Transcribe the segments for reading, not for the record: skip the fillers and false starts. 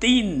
3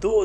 2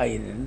INN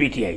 PTI।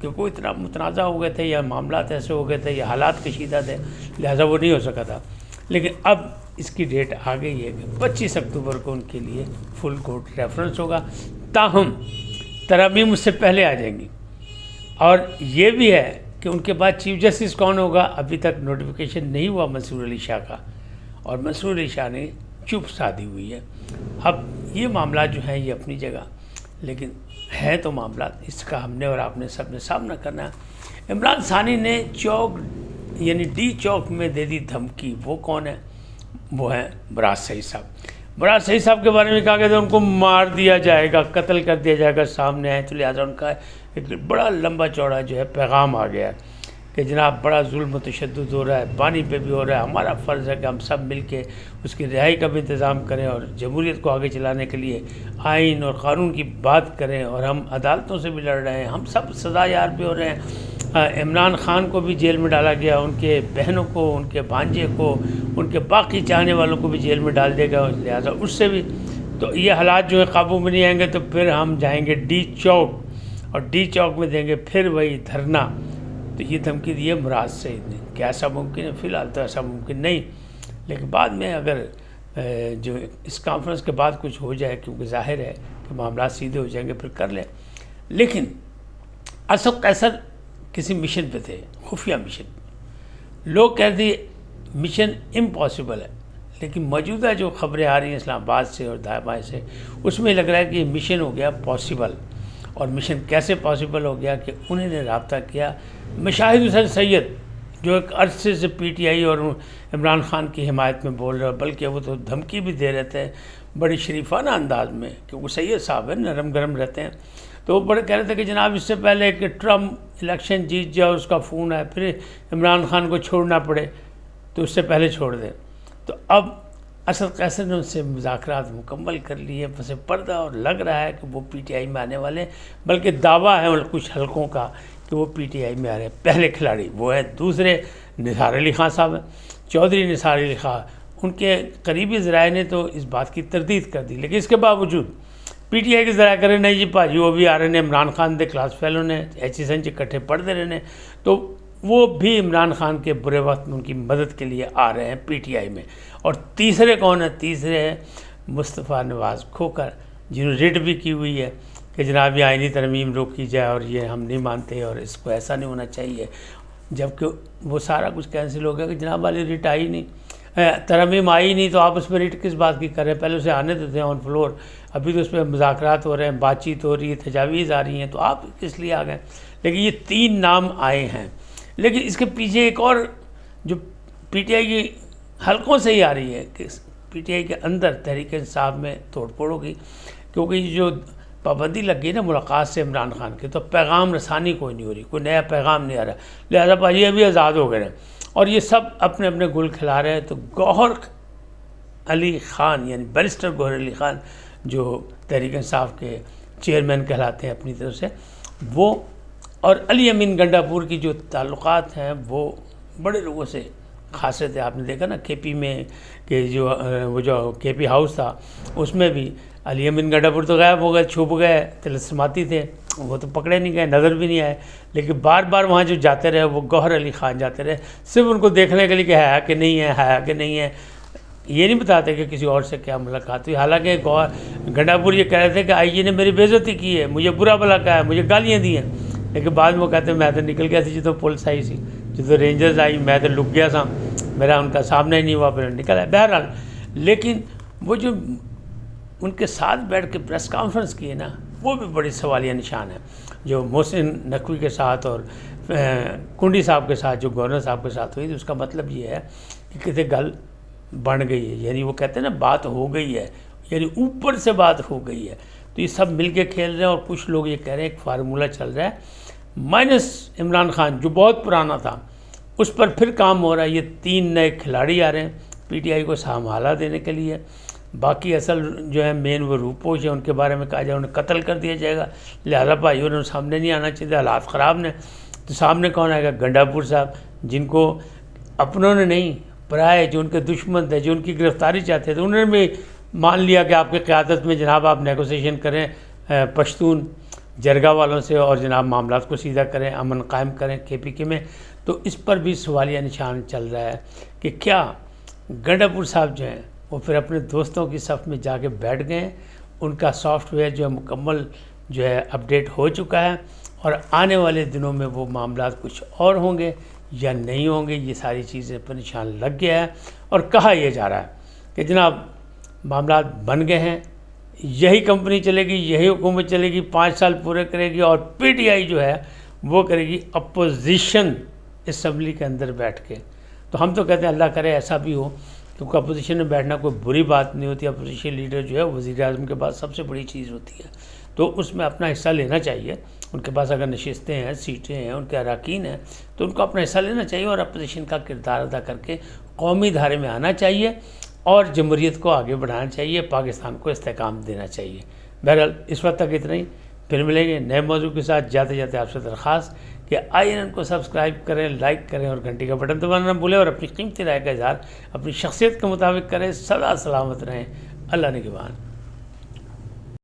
کیونکہ وہ اتنا متنازع ہو گئے تھے یا معاملات ایسے ہو گئے تھے یا حالات کشیدہ تھے، لہٰذا وہ نہیں ہو سکا تھا. لیکن اب اس کی ڈیٹ آ گئی ہے کہ 25 اکتوبر کو ان کے لیے فل کورٹ ریفرنس ہوگا. تاہم ترامیم اس سے پہلے آ جائیں گی. اور یہ بھی ہے کہ ان کے بعد چیف جسٹس کون ہوگا ابھی تک نوٹیفیکیشن نہیں ہوا منصور علی شاہ کا، اور منصور علی شاہ نے چپ سادھی ہوئی ہے. اب یہ معاملات جو ہیں یہ اپنی جگہ، لیکن ہے تو معاملات اس کا ہم نے اور آپ نے سب نے سامنا کرنا ہے. عمران ثانی نے چوک یعنی ڈی چوک میں دے دی دھمکی. وہ کون ہے؟ وہ ہیں براز سعید صاحب. براز سعید صاحب کے بارے میں کہا گیا تھا ان کو مار دیا جائے گا، قتل کر دیا جائے گا، سامنے آئے. تو لہٰذا ان کا ایک بڑا لمبا چوڑا جو ہے پیغام آ گیا ہے کہ جناب بڑا ظلم و تشدد ہو رہا ہے، بانی پہ بھی ہو رہا ہے. ہمارا فرض ہے کہ ہم سب مل کے اس کی رہائی کا بھی انتظام کریں اور جمہوریت کو آگے چلانے کے لیے آئین اور قانون کی بات کریں. اور ہم عدالتوں سے بھی لڑ رہے ہیں، ہم سب سزا یار بھی ہو رہے ہیں. عمران خان کو بھی جیل میں ڈالا گیا، ان کے بہنوں کو، ان کے بھانجے کو، ان کے باقی چاہنے والوں کو بھی جیل میں ڈال دے گا. لہٰذا اس سے بھی تو یہ حالات جو ہے قابو میں نہیں آئیں گے. تو پھر ہم جائیں گے ڈی چوک، اور ڈی چوک میں دیں گے پھر وہی دھرنا. تو یہ دھمکی دی ہے براز سعید نے. کیا ایسا ممکن ہے؟ فی الحال تو ایسا ممکن نہیں، لیکن بعد میں اگر جو اس کانفرنس کے بعد کچھ ہو جائے، کیونکہ ظاہر ہے کہ معاملات سیدھے ہو جائیں گے، پھر کر لیں. لیکن اسد قیصر کسی مشن پہ تھے، خفیہ مشن. لوگ کہتے ہیں مشن امپاسبل ہے، لیکن موجودہ جو خبریں آ رہی ہیں اسلام آباد سے اور دائیں بائیں سے، اس میں لگ رہا ہے کہ یہ مشن ہو گیا پاسبل. اور مشن کیسے پاسبل ہو گیا کہ انہوں نے رابطہ کیا مشاہد حسین سید، جو ایک عرصے سے پی ٹی آئی اور عمران خان کی حمایت میں بول رہے، بلکہ وہ تو دھمکی بھی دے رہے تھے بڑی شریفانہ انداز میں، کیونکہ سید صاحب ہیں، نرم گرم رہتے ہیں. تو وہ بڑے کہہ رہے تھے کہ جناب اس سے پہلے کہ ٹرمپ الیکشن جیت جائے، اس کا فون آئے، پھر عمران خان کو چھوڑنا پڑے، تو اس سے پہلے چھوڑ دیں. تو اب اسد قیصر نے ان سے مذاکرات مکمل کر لیے پس پردہ، اور لگ رہا ہے کہ وہ پی ٹی آئی میں آنے والے ہیں. بلکہ دعویٰ ہے کچھ حلقوں کا کہ وہ پی ٹی آئی میں آ رہے ہیں. پہلے کھلاڑی وہ ہے، دوسرے نثار علی خان صاحب ہیں، چودھری نثار علی خان. ان کے قریبی ذرائع نے تو اس بات کی تردید کر دی، لیکن اس کے باوجود پی ٹی آئی کے ذرائع کریں نہیں جی پاجی وہ بھی آ رہے ہیں، عمران خان دے کلاس فیلو نے ایچ ایس این چ اکٹھے پڑھتے رہنے، تو وہ بھی عمران خان کے برے وقت میں ان کی مدد کے لیے آ رہے ہیں پی ٹی آئی میں. اور تیسرے کون ہیں؟ تیسرے ہیں مصطفیٰ نواز کھوکھر، جنہوں نے ریٹ بھی کی ہوئی ہے کہ جناب یہ آئینی ترمیم روکی جائے، اور یہ ہم نہیں مانتے، اور اس کو ایسا نہیں ہونا چاہیے. جبکہ وہ سارا کچھ کینسل ہو گیا کہ جناب والی ریٹ آئی نہیں، ترمیم آئی نہیں، تو آپ اس پہ ریٹ کس بات کی کر رہے ہیں؟ پہلے اسے آنے دیتے ہیں آن فلور. ابھی تو اس پہ مذاکرات ہو رہے ہیں، بات چیت ہو رہی ہے، تجاویز آ رہی ہیں، تو آپ کس لیے آ گئے؟ لیکن یہ 3 نام آئے ہیں. لیکن اس کے پیچھے ایک اور جو پی ٹی آئی کی حلقوں سے ہی آ رہی ہے کہ پی ٹی آئی کے اندر تحریک انصاف میں توڑ پھوڑ ہوگی، کیونکہ یہ جو پابندی لگ گئی نا ملاقات سے عمران خان کی، تو پیغام رسانی کوئی نہیں ہو رہی، کوئی نیا پیغام نہیں آ رہا. لہٰذا بھائی ابھی آزاد ہو گئے ہیں، اور یہ سب اپنے اپنے گل کھلا رہے ہیں. تو گوہر علی خان یعنی بیرسٹر گوہر علی خان جو تحریک انصاف کے چیئرمین کہلاتے ہیں اپنی طرف سے، وہ اور علی امین گنڈا پور کی جو تعلقات ہیں وہ بڑے لوگوں سے خاصے تھے. آپ نے دیکھا نا کے پی میں کہ وہ جو کے پی ہاؤس تھا، اس میں بھی علی امین گنڈا پور تو غائب ہو گئے، چھپ گئے، تلسماتی تھے، وہ تو پکڑے نہیں گئے، نظر بھی نہیں آئے. لیکن بار بار وہاں جو جاتے رہے وہ گوہر علی خان جاتے رہے، صرف ان کو دیکھنے کے لیے کہ ہے کہ نہیں ہے، ہے کہ نہیں ہے. یہ نہیں بتاتے کہ کسی اور سے کیا ملاقات ہوئی. حالانکہ گنڈا پور یہ کہہ رہے تھے کہ آئی جی نے میری بے عزتی کی ہے، مجھے برا بھلا کہا ہے، مجے گالیاں دی ہیں. لیکن بعد میں وہ کہتے ہیں میں تو نکل گیا تھی جدو پولیس آئی سی، جدو رینجرز آئی میں تو لک گیا تھا، میرا ان کا سامنا ہی نہیں ہوا، پھر نکل آیا. بہرحال لیکن وہ جو ان کے ساتھ بیٹھ کے پریس کانفرنس کی ہے نا، وہ بھی بڑی سوالیہ نشان ہے. جو محسن نقوی کے ساتھ اور کنڈی صاحب کے ساتھ جو گورنر صاحب کے ساتھ ہوئی تھی، اس کا مطلب یہ ہے کہ کسی گل بن گئی ہے. یعنی وہ کہتے ہیں نا بات ہو گئی ہے، یعنی اوپر سے بات ہو گئی ہے. تو یہ سب مل کے کھیل رہے ہیں، اور کچھ لوگ یہ کہہ رہے ہیں ایک فارمولہ چل رہا ہے مائنس عمران خان جو بہت پرانا تھا، اس پر پھر کام ہو رہا ہے. یہ 3 نئے کھلاڑی آ رہے ہیں پی ٹی آئی کو سنبھالا دینے کے لیے. باقی اصل جو ہے مین وہ روپوش ہے، ان کے بارے میں کہا جائے انہیں قتل کر دیا جائے گا. لہٰذا بھائی انہوں نے سامنے نہیں آنا چاہیے، حالات خراب نے. تو سامنے کون آئے گا؟ گنڈا پور صاحب، جن کو اپنوں نے نہیں، پرائے جو ان کے دشمن تھے، جو ان کی گرفتاری چاہتے تھے، انہوں نے بھی مان لیا کہ آپ کی قیادت میں جناب آپ نیگوسیشن کریں. پشتون جرگا والوں سے اور جناب معاملات کو سیدھا کریں، امن قائم کریں KPK میں، تو اس پر بھی سوالیہ نشان چل رہا ہے کہ کیا گنڈا پور صاحب جو ہیں وہ پھر اپنے دوستوں کی صف میں جا کے بیٹھ گئے ہیں، ان کا سافٹ ویئر جو ہے مکمل جو ہے اپڈیٹ ہو چکا ہے، اور آنے والے دنوں میں وہ معاملات کچھ اور ہوں گے یا نہیں ہوں گے، یہ ساری چیزیں پر نشان لگ گیا ہے۔ اور کہا یہ جا رہا ہے کہ جناب معاملات بن گئے ہیں، یہی کمپنی چلے گی، یہی حکومت چلے گی، 5 سال پورے کرے گی، اور PTI جو ہے وہ کرے گی اپوزیشن اسمبلی کے اندر بیٹھ کے۔ تو ہم تو کہتے ہیں اللہ کرے ایسا بھی ہو، کیونکہ اپوزیشن میں بیٹھنا کوئی بری بات نہیں ہوتی۔ اپوزیشن لیڈر جو ہے وزیر اعظم کے بعد سب سے بڑی چیز ہوتی ہے، تو اس میں اپنا حصہ لینا چاہیے۔ ان کے پاس اگر نشستیں ہیں، سیٹیں ہیں، ان کے اراکین ہیں، تو ان کو اپنا حصہ لینا چاہیے اور اپوزیشن کا کردار ادا کر کے قومی دھارے میں آنا چاہیے اور جمہوریت کو آگے بڑھانا چاہیے، پاکستان کو استحکام دینا چاہیے۔ بہرحال اس وقت تک اتنا ہی، پھر ملیں گے نئے موضوع کے ساتھ۔ جاتے جاتے آپ سے درخواست کہ INN کو سبسکرائب کریں، لائک کریں اور گھنٹی کا بٹن دبانا نہ بھولیں، اور اپنی قیمتی رائے کا اظہار اپنی شخصیت کے مطابق کریں۔ سدا سلامت رہیں، اللہ نگہبان۔